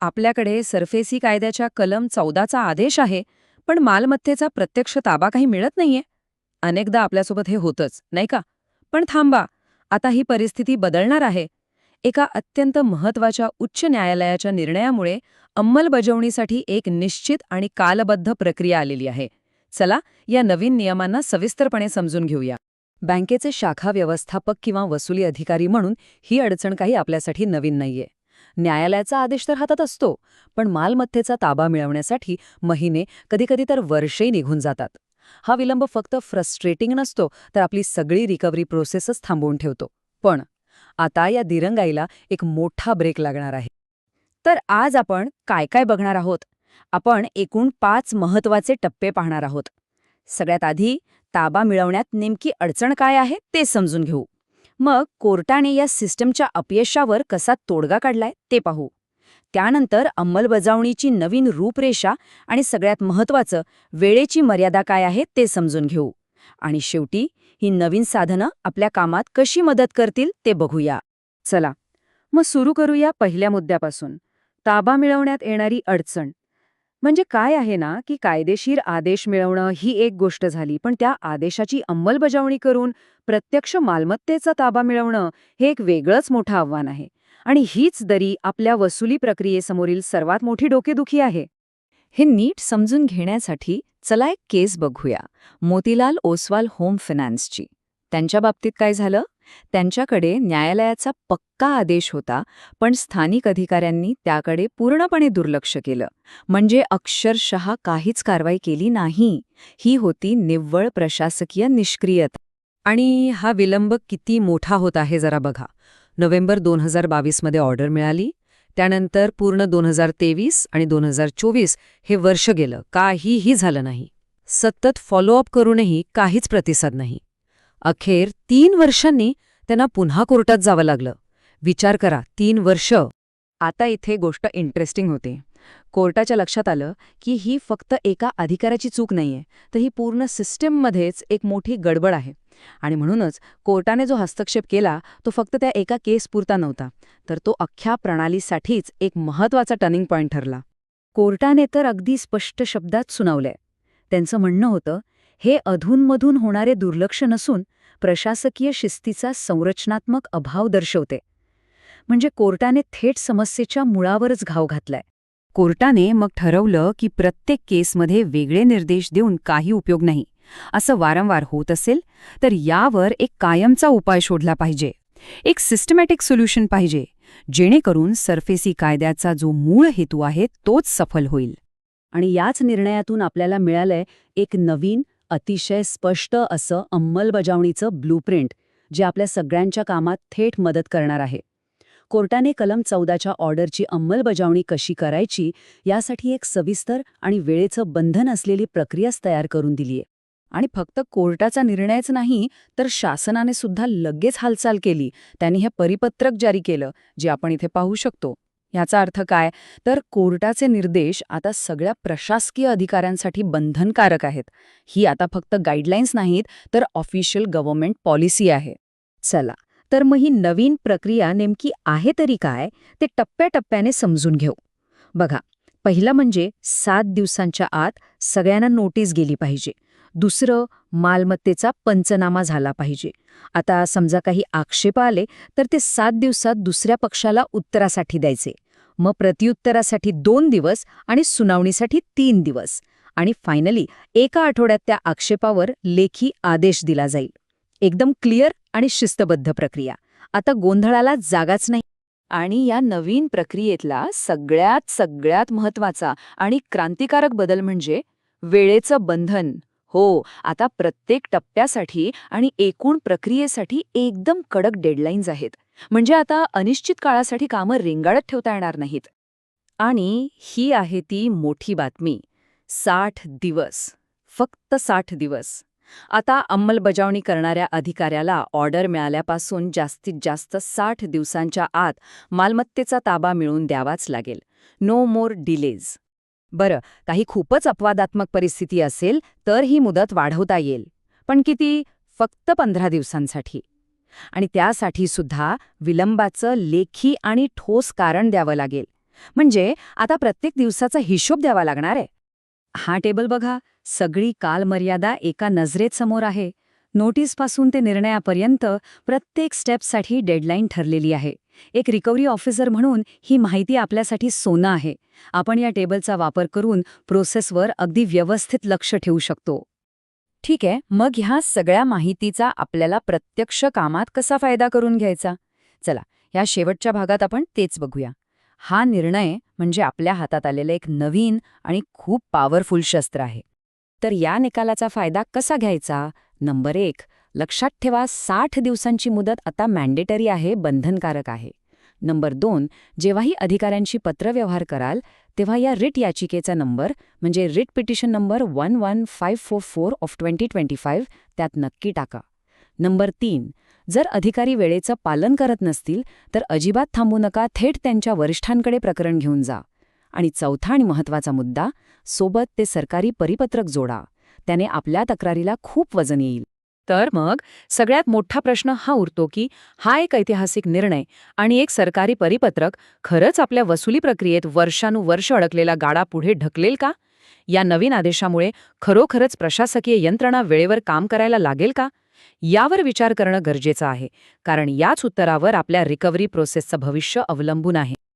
आपल्याकडे सरफेसी कायद्याच्या कलम 14चा आदेश आहे, पण मालमत्तेचा प्रत्यक्ष ताबा काही मिळत नाहीये. अनेकदा आपल्यासोबत हे होतंच, नाही का? पण थांबा, आता ही परिस्थिती बदलणार आहे. एका अत्यंत महत्वाच्या उच्च न्यायालयाच्या निर्णयामुळे अंमलबजावणीसाठी एक निश्चित आणि कालबद्ध प्रक्रिया आलेली आहे. चला, या नवीन नियमांना सविस्तरपणे समजून घेऊया. बँकेचे शाखा व्यवस्थापक किंवा वसुली अधिकारी म्हणून ही अडचण काही आपल्यासाठी नवीन नाहीये. न्यायालयाचा आदेश तर हातात असतो, पण मालमत्तेचा ताबा मिळवण्यासाठी महिने, कधीकधी तर वर्षेही निघून जातात. हा विलंब फक्त फ्रस्ट्रेटिंग नसतो, तर आपली सगळी रिकव्हरी प्रोसेसच थांबवून ठेवतो. पण आता या दिरंगाईला एक मोठा ब्रेक लागणार आहे. तर आज आपण काय काय बघणार आहोत? आपण एकूण 5 महत्वाचे टप्पे पाहणार आहोत. सगळ्यात आधी ताबा मिळवण्यात नेमकी अडचण काय आहे ते समजून घेऊ. मग कोर्टाने या सिस्टमच्या अपयशावर कसा तोडगा काढलाय ते पाहू. त्यानंतर अंमलबजावणीची नवीन रूपरेषा आणि सगळ्यात महत्त्वाचं वेळेची मर्यादा काय आहे ते समजून घेऊ. आणि शेवटी ही नवीन साधनं आपल्या कामात कशी मदत करतील ते बघूया. चला, मग सुरू करूया पहिल्या मुद्द्यापासून. ताबा मिळवण्यात येणारी अडचण. म्हणजे काय आहे ना, की कायदेशीर आदेश मिळवणं ही एक गोष्ट झाली, पण त्या आदेशाची अंमलबजावणी करून प्रत्यक्ष मालमत्तेचा ताबा मिळवणं हे एक वेगळंच मोठं आव्हान आहे. आणि हीच दरी आपल्या वसुली प्रक्रियेसमोरील सर्वात मोठी डोकेदुखी आहे. हे नीट समजून घेण्यासाठी चला एक केस बघूया, मोतीलाल ओसवाल होम फायनान्सची. त्यांच्या बाबतीत काय झालं? त्यांच्याकडे न्यायालयाचा पक्का आदेश होता, पण स्थानिक अधिकाऱ्यांनी त्याकडे पूर्णपणे दुर्लक्ष केलं. म्हणजे अक्षरशः काहीच कारवाई केली नाही. ही होती निव्वळ प्रशासकीय निष्क्रियता. आणि हा विलंब किती मोठा होत आहे जरा बघा. नोव्हेंबर 2022 मध्ये ऑर्डर मिळाली. त्यानंतर पूर्ण 2023 आणि 2024 हे वर्ष गेलं, काहीही झालं नाही. सतत फॉलोअप करूनही काहीच प्रतिसाद नाही. अखेर 3 वर्षांनी त्यांना पुन्हा कोर्टात जावं लागलं. विचार करा, 3 वर्ष. आता इथे गोष्ट इंटरेस्टिंग होते. कोर्टाच्या लक्षात आलं की ही फक्त एका अधिकाऱ्याची चूक नाहीये, तर ही पूर्ण सिस्टीममध्येच एक मोठी गडबड आहे. आणि म्हणूनच कोर्टाने जो हस्तक्षेप केला तो फक्त त्या एका केसपुरता नव्हता, तर तो अख्ख्या प्रणालीसाठीच एक महत्त्वाचा टर्निंग पॉइंट ठरला. कोर्टाने तर अगदी स्पष्ट शब्दात सुनावलंय. त्यांचं म्हणणं होतं, हे अधूनमधून होणारे दुर्लक्ष नसून प्रशासकीय शिस्तीचा संरचनात्मक अभाव दर्शवते. म्हणजे कोर्टाने थेट समस्येच्या मुळावरच घाव घातलाय. कोर्टाने मग ठरवलं की प्रत्येक केसमध्ये वेगळे निर्देश देऊन काही उपयोग नाही. असं वारंवार होत असेल तर यावर एक कायमचा उपाय शोधला पाहिजे. एक सिस्टमॅटिक सोल्युशन पाहिजे, जेणेकरून सरफेसी कायद्याचा जो मूळ हेतू आहे तोच सफल होईल. आणि याच निर्णयातून आपल्याला मिळालंय एक नवीन, अतिशय स्पष्ट असं अंमलबजावणीचं ब्लूप्रिंट, जे आपल्या सगळ्यांच्या कामात थेट मदत करणार आहे. कोर्टाने कलम 14च्या ऑर्डरची अंमलबजावणी कशी करायची यासाठी एक सविस्तर आणि वेळेचं बंधन असलेली प्रक्रियाच तयार करून दिलीये. आणि फक्त कोर्टाचा निर्णयच नाही, तर शासनाने सुद्धा लगेच हालचाल केली. त्यांनी हे परिपत्रक जारी केलं, जे आपण इथे पाहू शकतो. याचा अर्थ काय? तर कोर्टाचे निर्देश आता सगळ्या प्रशासकीय अधिकाऱ्यांसाठी बंधनकारक आहेत. ही आता फक्त गाईडलाईन्स नाहीत, तर ऑफिशियल गव्हर्नमेंट पॉलिसी आहे. चला, तर मग ही नवीन प्रक्रिया नेमकी आहे तरी काय, ते टप्प्याटप्प्याने समजून घेऊ. बघा, पहिलं म्हणजे 7 दिवसांच्या आत सगळ्यांना नोटीस गेली पाहिजे. दुसरं, मालमत्तेचा पंचनामा झाला पाहिजे. आता समजा काही आक्षेप आले तर ते 7 दिवसात दुसऱ्या पक्षाला उत्तरासाठी द्यायचे. मग प्रत्युत्तरासाठी 2 दिवस आणि सुनावणीसाठी 3 दिवस. आणि फायनली एका आठवड्यात त्या आक्षेपावर लेखी आदेश दिला जाईल. एकदम क्लिअर आणि शिस्तबद्ध प्रक्रिया. आता गोंधळाला जागाच नाही. आणि या नवीन प्रक्रियेतला सगळ्यात महत्त्वाचा आणि क्रांतिकारक बदल म्हणजे वेळेचं बंधन. हो, आता प्रत्येक टप्प्यासाठी आणि एकूण प्रक्रियेसाठी एकदम कडक डेडलाईन्स आहेत. म्हणजे आता अनिश्चित काळासाठी कामं रेंगाळत ठेवता येणार नाहीत. आणि ही आहे ती मोठी बातमी. 60 दिवस. फक्त 60 दिवस. आता अंमलबजावणी करणाऱ्या अधिकाऱ्याला ऑर्डर मिळाल्यापासून जास्तीत जास्त 60 दिवसांच्या आत मालमत्तेचा ताबा मिळवून द्यावाच लागेल. नो मोर डिलेज. बरं, काही खूपच अपवादात्मक परिस्थिती असेल तर ही मुदत वाढवता येईल. पण किती? फक्त 15 दिवसांसाठी. आणि त्यासाठी सुद्धा विलंबाचं लेखी आणि ठोस कारण द्यावं लागेल. म्हणजे आता प्रत्येक दिवसाचा हिशोब द्यावा लागणार आहे. हा टेबल बघा, सगळी कालमर्यादा एका नजरेत समोर आहे. नोटीसपासून ते निर्णयापर्यंत प्रत्येक स्टेपसाठी डेडलाईन ठरलेली आहे. एक रिकव्हरी ऑफिसर म्हणून ही माहिती आपल्यासाठी सोनं आहे. आपण या टेबलचा वापर करून प्रोसेसवर अगदी व्यवस्थित लक्ष ठेवू शकतो. ठीक आहे, मग ह्या सगळ्या माहितीचा आपल्याला प्रत्यक्ष कामात कसा फायदा करून घ्यायचा? चला, या शेवटच्या भागात आपण तेच बघूया. हा निर्णय म्हणजे आपल्या हातात आलेलं एक नवीन आणि खूप पॉवरफुल शस्त्र आहे. तर या निकालाचा फायदा कसा घ्यायचा? नंबर 1, लक्षात ठेवा 60 दिवसांची मुदत आता मॅन्डेटरी आहे, बंधनकारक आहे. नंबर 2, जेव्हाही अधिकाऱ्यांशी पत्रव्यवहार कराल तेव्हा या रिट याचिकेचा नंबर म्हणजे रिट पिटिशन नंबर 11544 ऑफ 2025 त्यात नक्की टाका. नंबर 3, जर अधिकारी वेळेचं पालन करत नसतील तर अजिबात थांबू नका, थेट त्यांच्या वरिष्ठांकडे प्रकरण घेऊन जा. आणि चौथा आणि महत्त्वाचा मुद्दा, सोबत ते सरकारी परिपत्रक जोडा. त्याने आपल्या तक्रारीला खूप वजन येईल. तर मग सगळ्यात मोठा प्रश्न हा उरतो की हा एक ऐतिहासिक निर्णय आणि एक सरकारी परिपत्रक खरंच आपल्या वसुली प्रक्रियेत वर्षानुवर्ष अडकलेला गाडा पुढे ढकलेल का? या नवीन आदेशामुळे खरोखरच प्रशासकीय यंत्रणा वेळेवर काम करायला लागेल का? यावर विचार करणं गरजेचं आहे, कारण याच उत्तरावर आपल्या रिकव्हरी प्रोसेसचं भविष्य अवलंबून आहे.